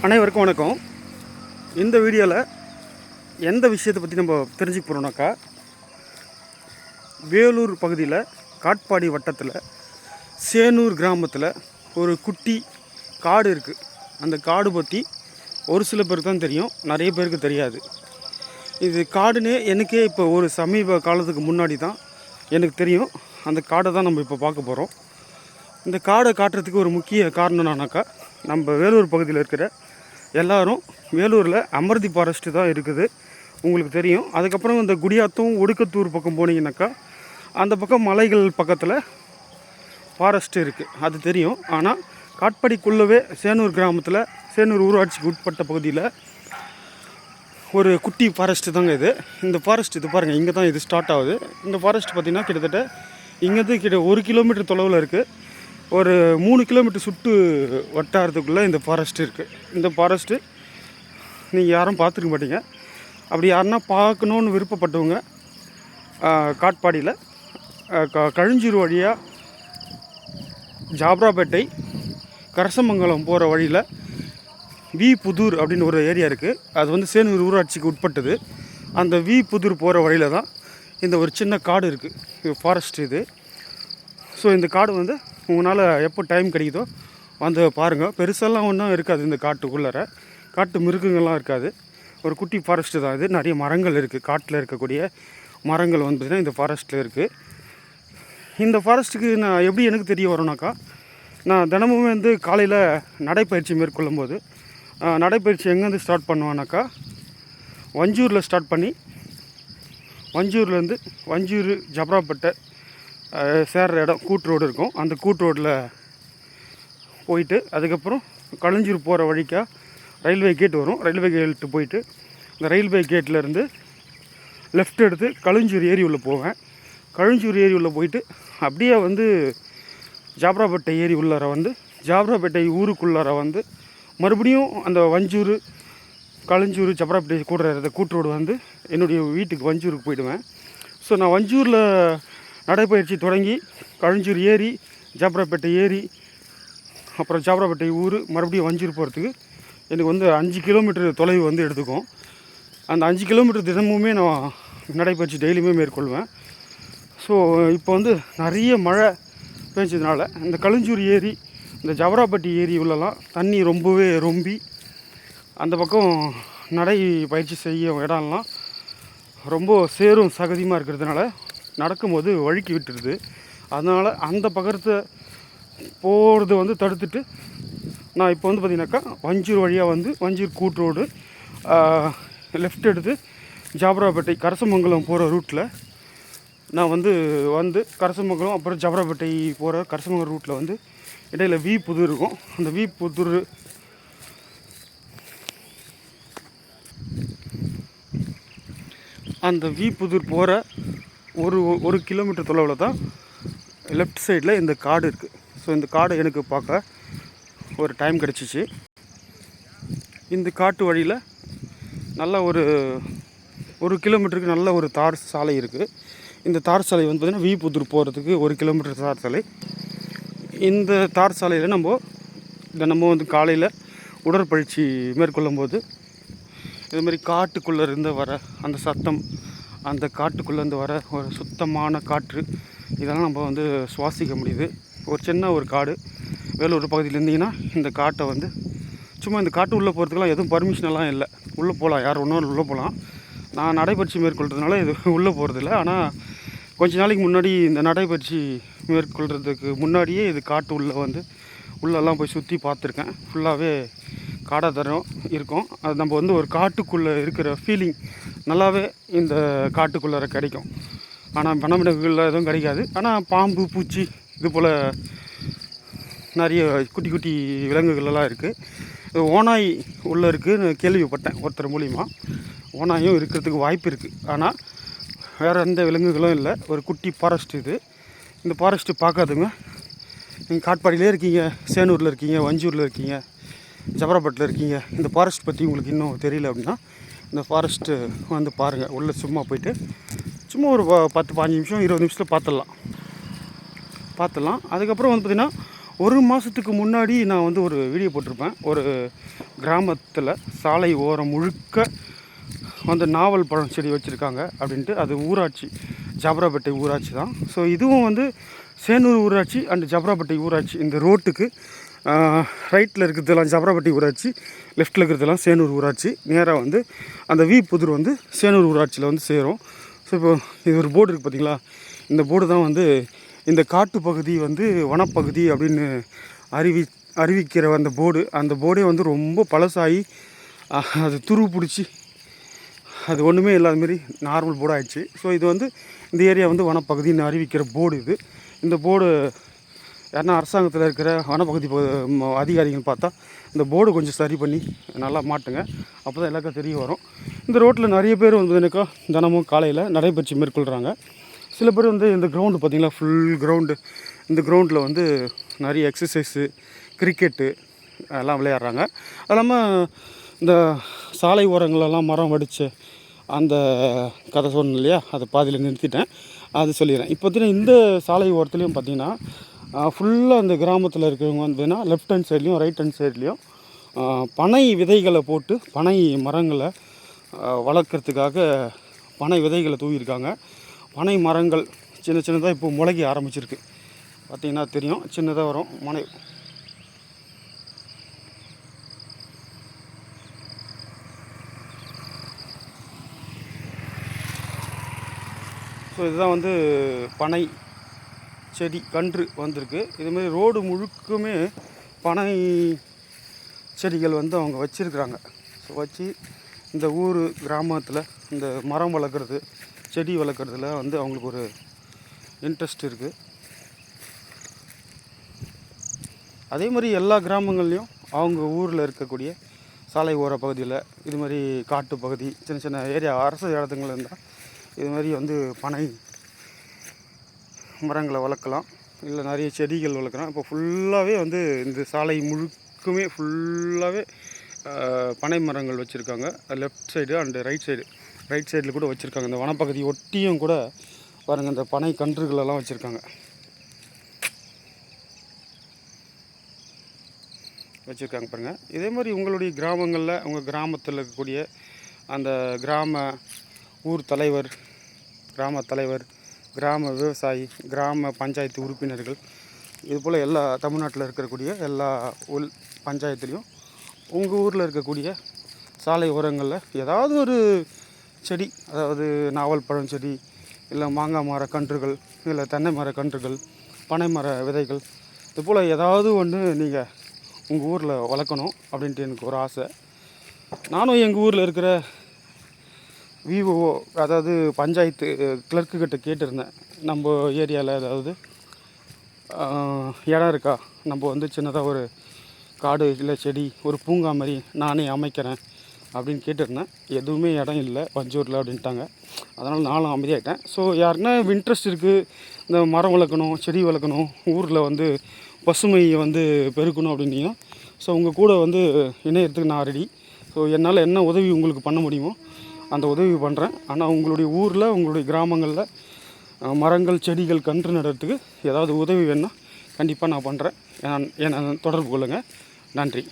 அனைவருக்கும் வணக்கம். இந்த வீடியோவில் எந்த விஷயத்தை பற்றி நம்ம தெரிஞ்சுக்க போகிறோம்னாக்கா, வேலூர் பகுதியில் காட்பாடி வட்டத்தில் சேனூர் கிராமத்தில் ஒரு குட்டி காடு இருக்குது. அந்த காடு பற்றி ஒரு சில பேருக்கு தான் தெரியும், நிறைய பேருக்கு தெரியாது. இது காடுன்னு எனக்கே இப்போ ஒரு சமீப காலத்துக்கு முன்னாடி தான் எனக்கு தெரியும். அந்த காடை தான் நம்ம இப்போ பார்க்க போகிறோம். இந்த காடை காட்டுறதுக்கு ஒரு முக்கிய காரணம் என்னன்னாக்கா, நம்ம வேலூர் பகுதியில் இருக்கிற எல்லோரும் வேலூரில் அமர்தி ஃபாரஸ்ட்டு தான் இருக்குது, உங்களுக்கு தெரியும். அதுக்கப்புறம் இந்த குடியாத்தம் ஒடுக்கத்தூர் பக்கம் போனீங்கன்னாக்கா அந்த பக்கம் மலைகள் பக்கத்தில் ஃபாரஸ்ட்டு இருக்குது, அது தெரியும். ஆனால் காட்பாடிக்குள்ளவே சேனூர் கிராமத்தில் சேனூர் ஊராட்சிக்கு உட்பட்ட பகுதியில் ஒரு குட்டி ஃபாரஸ்ட்டு தாங்க இது. இந்த ஃபாரஸ்ட் இது பாருங்கள், இங்கே தான் இது ஸ்டார்ட் ஆகுது. இந்த ஃபாரஸ்ட் பார்த்திங்கன்னா கிட்டத்தட்ட இங்கேருந்து 1 கிலோமீட்டர் தொலைவில் இருக்குது. ஒரு 3 கிலோமீட்டர் சுட்டு வட்டாரத்துக்குள்ளே இந்த ஃபாரஸ்ட் இருக்குது. இந்த ஃபாரஸ்ட்டு நீங்கள் யாரும் பார்த்துருக்க மாட்டீங்க. அப்படி யாருன்னா பார்க்கணுன்னு விருப்பப்பட்டவங்க காட்பாடியில் கழிஞ்சூர் வழியாக ஜாப்ராப்பேட்டை கரசமங்கலம் போகிற வழியில் வி புதூர் அப்படின்னு ஒரு ஏரியா இருக்குது. அது வந்து சேனூர் ஊராட்சிக்கு உட்பட்டது. அந்த வி புதூர் போகிற வழியில் தான் இந்த ஒரு சின்ன காடு இருக்குது, ஃபாரஸ்ட் இது. ஸோ இந்த காடு வந்து உங்களால் எப்போ டைம் கிடைக்குதோ வந்து பாருங்கள். பெருசெல்லாம் ஒன்றும் இருக்காது இந்த காட்டுக்குள்ளார, காட்டு மிருகங்கள்லாம் இருக்காது. ஒரு குட்டி ஃபாரஸ்ட்டு தான் இது. நிறைய மரங்கள் இருக்குது, காட்டில் இருக்கக்கூடிய மரங்கள் வந்து பார்த்திங்கன்னா இந்த ஃபாரஸ்ட்டில் இருக்குது. இந்த ஃபாரஸ்ட்டுக்கு நான் எப்படி எனக்கு தெரிய வரும்னாக்கா, நான் தினமுமே வந்து காலையில் நடைப்பயிற்சி மேற்கொள்ளும் போது நடைப்பயிற்சி எங்கேருந்து ஸ்டார்ட் பண்ணுவேன்னாக்கா, வஞ்சூரில் ஸ்டார்ட் பண்ணி வஞ்சூர்லேருந்து வஞ்சூர் ஜப்ராப்பேட்டை சேர்ற இடம் கூட்டு ரோடு இருக்கும். அந்த கூட்டு ரோட்டில் போயிட்டு அதுக்கப்புறம் கழிஞ்சூர் போகிற வழிக்கா ரயில்வே கேட் வரும். ரயில்வே கேட்டு போயிட்டு இந்த ரயில்வே கேட்லேருந்து லெஃப்ட் எடுத்து கழிஞ்சூர் ஏரி உள்ளே போவேன். கழிஞ்சூர் ஏரி உள்ளே போயிட்டு அப்படியே வந்து ஜாப்ராப்பேட்டை ஏரி உள்ளார வந்து ஜாப்ராப்பேட்டை ஊருக்குள்ளார வந்து மறுபடியும் அந்த வஞ்சூர் கழிஞ்சூர் ஜப்ராப்பேட்டை கூட்டு ரோடு வந்து என்னுடைய வீட்டுக்கு வஞ்சூருக்கு போயிடுவேன். ஸோ நான் வஞ்சூரில் நடைப்பயிற்சி தொடங்கி கழிஞ்சூர் ஏரி, ஜாப்ராப்பேட்டை ஏரி, அப்புறம் ஜாப்ராப்பேட்டை ஊர், மறுபடியும் வஞ்சூர் போகிறதுக்கு எனக்கு வந்து 5 கிலோமீட்டர் தொலைவு வந்து எடுத்துக்கும். அந்த 5 கிலோமீட்டர் தினமுமே நான் நடைப்பயிற்சி டெய்லியுமே மேற்கொள்வேன். ஸோ இப்போ வந்து நிறைய மழை பெஞ்சதுனால இந்த கழிஞ்சூர் ஏரி, இந்த ஜவராப்பட்டி ஏரி உள்ளலாம் தண்ணி ரொம்பவே ரொம்பி அந்த பக்கம் நடை பயிற்சி செய்ய இடம்லாம் ரொம்ப சேரும் சகதியமாக இருக்கிறதுனால நடக்கும்போது வழுக்கி விட்டுருது. அதனால் அந்த பக்கத்தை போகிறது வந்து தடுத்துட்டு நான் இப்போ வந்து பார்த்திங்கனாக்கா வஞ்சூர் வழியாக வந்து வஞ்சூர் கூட்டு ரோடு லெஃப்ட் எடுத்து ஜாப்ராப்பேட்டை கரசமங்கலம் போகிற ரூட்டில் நான் வந்து கரசமங்கலம் அப்புறம் ஜாப்ராப்பேட்டை போகிற கரசமங்கலம் ரூட்டில் வந்து இடையில் வி புதூர் இருக்கும். அந்த வி புதூர் அந்த வி புதூர் போகிற ஒரு கிலோமீட்டர் தொலைவில் தான் லெஃப்ட் சைடில் இந்த காடு இருக்குது. ஸோ இந்த காடு எனக்கு பார்க்க ஒரு டைம் கிடச்சிச்சு. இந்த காட்டு வழியில் நல்ல ஒரு கிலோமீட்டருக்கு நல்ல ஒரு தார் சாலை இருக்குது. இந்த தார் சாலை வந்து பார்த்திங்கன்னா வி புதூர் போகிறதுக்கு 1 கிலோமீட்டர் தார் சாலை. இந்த தார் சாலையில் நம்ம வந்து காலையில் உடற்பயிற்சி மேற்கொள்ளும் போது இதுமாதிரி காட்டுக்குள்ளே இருந்து வர அந்த சத்தம், அந்த காட்டுக்குள்ளேருந்து வர ஒரு சுத்தமான காற்று, இதெல்லாம் நம்ம வந்து சுவாசிக்க முடியுது. ஒரு சின்ன ஒரு காடு வேலூர் பகுதியில் இருந்தீங்கன்னா இந்த காட்டை வந்து சும்மா இந்த காட்டு உள்ளே போகிறதுக்கெலாம் எதுவும் பர்மிஷனெல்லாம் இல்லை. உள்ளே போகலாம், யார் ஒன்றும் உள்ளே போகலாம். நான் நடைப்பயிற்சி மேற்கொள்கிறதுனால இது உள்ளே போகிறதில்ல. ஆனால் கொஞ்ச நாளைக்கு முன்னாடி இந்த நடைப்பயிற்சி மேற்கொள்கிறதுக்கு முன்னாடியே இது காட்டு உள்ளெல்லாம் போய் சுற்றி பார்த்துருக்கேன். ஃபுல்லாகவே காடாதரம் இருக்கும். அது நம்ம வந்து ஒரு காட்டுக்குள்ளே இருக்கிற ஃபீலிங் நல்லாவே இந்த காட்டுக்குள்ளே கிடைக்கும். ஆனால் வனவிலங்குகளில் எதுவும் கிடைக்காது. ஆனால் பாம்பு, பூச்சி, இது போல் நிறைய குட்டி குட்டி விலங்குகளெல்லாம் இருக்குது. ஓநாய் உள்ளே இருக்குதுன்னு கேள்விப்பட்டேன் ஒருத்தர் மூலிமா. ஓநாயும் இருக்கிறதுக்கு வாய்ப்பு இருக்குது. ஆனால் வேறு எந்த விலங்குகளும் இல்லை. ஒரு குட்டி ஃபாரஸ்ட் இது. இந்த ஃபாரஸ்ட்டு பார்க்காதுங்க. நீங்கள் காட்பாடியிலே இருக்கீங்க, சேனூரில் இருக்கீங்க, வஞ்சூரில் இருக்கீங்க, ஜவராப்பேட்டில் இருக்கீங்க, இந்த ஃபாரஸ்ட் பற்றி உங்களுக்கு இன்னும் தெரியல அப்படின்னா இந்த ஃபாரஸ்ட்டு வந்து பாருங்கள். உள்ளே சும்மா போயிட்டு சும்மா ஒரு 10-15 நிமிஷம் 20 நிமிஷத்தில் பார்த்துடலாம். அதுக்கப்புறம் வந்து பார்த்திங்கன்னா ஒரு மாதத்துக்கு முன்னாடி நான் வந்து ஒரு வீடியோ போட்டிருப்பேன். ஒரு கிராமத்தில் சாலை ஓரம் முழுக்க வந்து நாவல் பழம் செடி வச்சுருக்காங்க அப்படின்ட்டு. அது ஊராட்சி, ஜபராப்பேட்டை ஊராட்சி தான். ஸோ இதுவும் வந்து சேனூர் ஊராட்சி அண்ட் ஜபராப்பேட்டை ஊராட்சி. இந்த ரோட்டுக்கு ரைட்டில் இருக்கிறதெல்லாம் ஜபராப்பேட்டை ஊராட்சி, லெஃப்ட்டில் இருக்கிறதெல்லாம் சேனூர் ஊராட்சி. நேராக வந்து அந்த புதூர் வந்து சேனூர் ஊராட்சியில் வந்து சேரும். ஸோ இப்போ இது ஒரு போர்டு இருக்குது பார்த்தீங்களா, இந்த போர்டு தான் வந்து இந்த காட்டு பகுதி வந்து வனப்பகுதி அப்படின்னு அறிவிக்கிற அந்த போர்டு. அந்த போர்டே வந்து ரொம்ப பழசாகி அது துரு பிடிச்சி அது ஒன்றுமே இல்லாத மாரி நார்மல் போர்டு ஆயிடுச்சு. ஸோ இது வந்து இந்த ஏரியா வந்து வனப்பகுதின்னு அறிவிக்கிற போர்டு இது. இந்த போர்டு யாருன்னா அரசாங்கத்தில் இருக்கிற வனப்பகுதி அதிகாரிகள் பார்த்தா இந்த போர்டு கொஞ்சம் சரி பண்ணி நல்லா மாட்டுங்க, அப்போ தான் எல்லாருக்கும் தெரிய வரும். இந்த ரோட்டில் நிறைய பேர் வந்து எனக்கா தினமும் காலையில் நடைபயிற்சி மேற்கொள்கிறாங்க. சில பேர் வந்து இந்த கிரவுண்டு பார்த்திங்களா, ஃபுல் கிரவுண்டு. இந்த கிரவுண்டில் வந்து நிறைய எக்ஸசைஸு, கிரிக்கெட்டு எல்லாம் விளையாடுறாங்க. அது இல்லாமல் இந்த சாலை ஓரங்களெல்லாம் மரம் வடித்து அந்த கதை சொன்னேன் இல்லையா, அதை பாதியில் நிறுத்திட்டேன், அது சொல்லிடுறேன். இப்போ பார்த்திங்கன்னா இந்த சாலை ஓரத்துலேயும் பார்த்திங்கன்னா ஃபுல்லாக அந்த கிராமத்தில் இருக்கிறவங்க வந்து லெஃப்ட் ஹேண்ட் சைட்லேயும் ரைட் ஹேண்ட் சைட்லேயும் பனை விதைகளை போட்டு பனை மரங்களை வளர்க்குறதுக்காக பனை விதைகளை தூவியிருக்காங்க. பனை மரங்கள் சின்ன சின்னதாக இப்போ முளைக்க ஆரம்பிச்சிருக்கு. பார்த்திங்கன்னா தெரியும், சின்னதாக வரும் மனை. ஸோ இதுதான் வந்து பனை செடி கன்று வந்திருக்கு. இதுமாரி ரோடு முழுக்குமே பனை செடிகள் வந்து அவங்க வச்சுருக்குறாங்க. ஸோ வச்சு இந்த ஊர் கிராமத்தில் இந்த மரம் வளர்க்குறது, செடி வளர்க்குறதுல வந்து அவங்களுக்கு ஒரு இன்ட்ரெஸ்ட் இருக்குது. அதே மாதிரி எல்லா கிராமங்கள்லேயும் அவங்க ஊரில் இருக்கக்கூடிய சாலை ஓர பகுதியில் இது மாதிரி காட்டு பகுதி, சின்ன சின்ன ஏரியா, அரசு இடத்துங்கள் இருந்தால் இது மாதிரி வந்து பனை மரங்களை வளர்க்கலாம், இல்லை நிறைய செடிகள் வளர்க்கலாம். இப்போ ஃபுல்லாகவே வந்து இந்த சாலை முழுக்குமே ஃபுல்லாகவே பனை மரங்கள் வச்சுருக்காங்க. லெஃப்ட் சைடு அண்டு ரைட் சைடில் கூட வச்சுருக்காங்க. இந்த வனப்பகுதி ஒட்டியும் கூட பாருங்கள், இந்த பனை கன்றுகளெல்லாம் வச்சுருக்காங்க. பாருங்கள். இதே மாதிரி உங்களுடைய கிராமங்களில், உங்கள் கிராமத்தில் இருக்கக்கூடிய அந்த ஊர் தலைவர், கிராம தலைவர், கிராம விவசாயி, கிராம பஞ்சாயத்து உறுப்பினர்கள், இதுபோல் எல்லா தமிழ்நாட்டில் இருக்கக்கூடிய எல்லா பஞ்சாயத்துலேயும் உங்கள் ஊரில் இருக்கக்கூடிய சாலை ஓரங்களில் ஏதாவது ஒரு செடி, அதாவது நாவல் பழம் செடி, இல்லை மாங்காய் மர கன்றுகள், இல்லை தென்னை மர கன்றுகள், பனை மர விதைகள், இதுபோல் ஏதாவது ஒன்று நீங்கள் உங்கள் ஊரில் வளர்க்கணும் அப்படின்ட்டு எனக்கு ஒரு ஆசை. நானும் எங்கள் ஊரில் இருக்கிற விஓஓ, அதாவது பஞ்சாயத்து கிளர்க்குக்கிட்ட கேட்டிருந்தேன், நம்ம ஏரியாவில் ஏதாவது இடம் இருக்கா, நம்ம வந்து சின்னதாக ஒரு காடு இல்லை செடி, ஒரு பூங்கா மாதிரி நானே அமைக்கிறேன் அப்படின்னு கேட்டிருந்தேன். எதுவுமே இடம் இல்லை வஞ்சூரில் அப்படின்ட்டாங்க. அதனால் நானும் அமைதியாகிட்டேன். ஸோ யாருன்னா இன்ட்ரெஸ்ட் இருக்குது, இந்த மரம் வளர்க்கணும், செடி வளர்க்கணும், ஊரில் வந்து பசுமையை வந்து பெருக்கணும் அப்படின்னீங்கன்னா, ஸோ உங்கள் கூட வந்து இணையத்துக்கு நான் ரெடி. ஸோ என்னால் என்ன உதவி உங்களுக்கு பண்ண முடியுமோ அந்த உதவி பண்ணுறேன். ஆனால் உங்களுடைய ஊரில், உங்களுடைய கிராமங்களில் மரங்கள், செடிகள், கன்று நடுறதுக்கு ஏதாவது உதவி வேணுன்னா கண்டிப்பாக நான் பண்ணுறேன். என்னை தொடர்பு கொள்ளுங்கள். நன்றி.